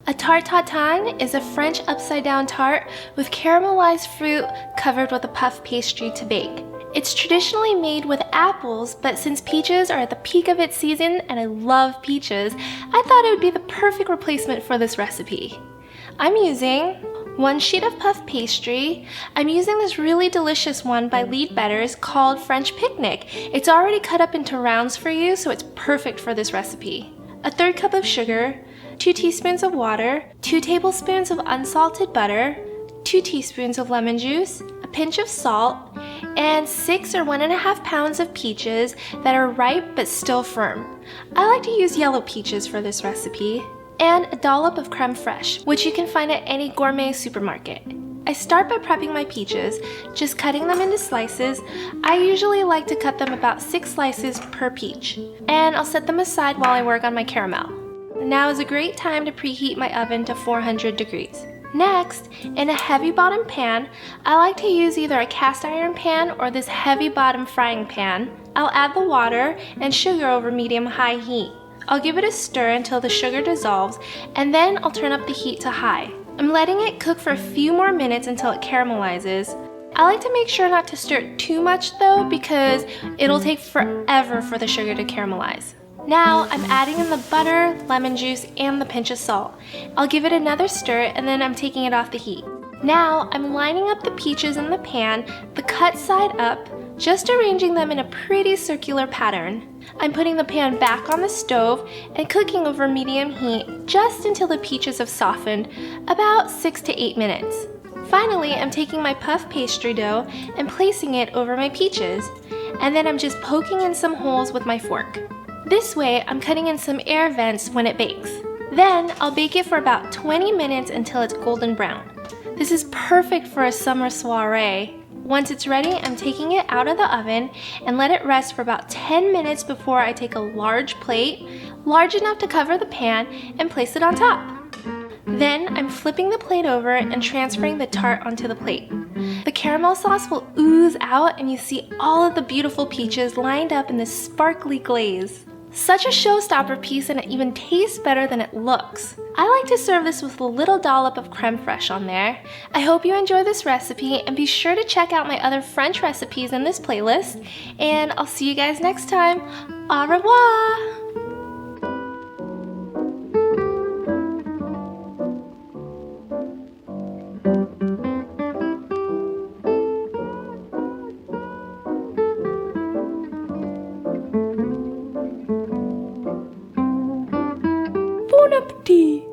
A Tarte Tatin is a French upside-down tart with caramelized fruit covered with a puff pastry to bake. It's traditionally made with apples, but since peaches are at the peak of its season and I love peaches, I thought it would be the perfect replacement for this recipe. I'm using 1 sheet of puff pastry. I'm using this really delicious one by Leadbetters called French Picnic. It's already cut up into rounds for you, so it's perfect for this recipe. A 1/3 cup of sugar, 2 teaspoons of water, 2 tablespoons of unsalted butter, 2 teaspoons of lemon juice, a pinch of salt, and 6 or 1.5 pounds of peaches that are ripe but still firm. I like to use yellow peaches for this recipe, and a dollop of creme fraiche, which you can find at any gourmet supermarket. I start by prepping my peaches, just cutting them into slices. I usually like to cut them about 6 slices per peach, and I'll set them aside while I work on my caramel. Now is a great time to preheat my oven to 400 degrees. Next, in a heavy bottom pan, I like to use either a cast iron pan or this heavy bottom frying pan. I'll add the water and sugar over medium-high heat. I'll give it a stir until the sugar dissolves, and then I'll turn up the heat to high. I'm letting it cook for a few more minutes until it caramelizes. I like to make sure not to stir it too much though, because it'll take forever for the sugar to caramelize. Now I'm adding in the butter, lemon juice, and the pinch of salt. I'll give it another stir and then I'm taking it off the heat. Now I'm lining up the peaches in the pan, the cut side up, just arranging them in a pretty circular pattern. I'm putting the pan back on the stove and cooking over medium heat just until the peaches have softened, about 6 to 8 minutes. Finally, I'm taking my puff pastry dough and placing it over my peaches, and then I'm just poking in some holes with my fork. This way, I'm cutting in some air vents when it bakes. Then, I'll bake it for about 20 minutes until it's golden brown. This is perfect for a summer soiree. Once it's ready, I'm taking it out of the oven and let it rest for about 10 minutes before I take a large plate, large enough to cover the pan, and place it on top. Then, I'm flipping the plate over and transferring the tart onto the plate. The caramel sauce will ooze out and you see all of the beautiful peaches lined up in this sparkly glaze. Such a showstopper piece, and it even tastes better than it looks. I like to serve this with a little dollop of creme fraiche on there. I hope you enjoy this recipe, and be sure to check out my other French recipes in this playlist, and I'll see you guys next time. Au revoir! Bon appétit!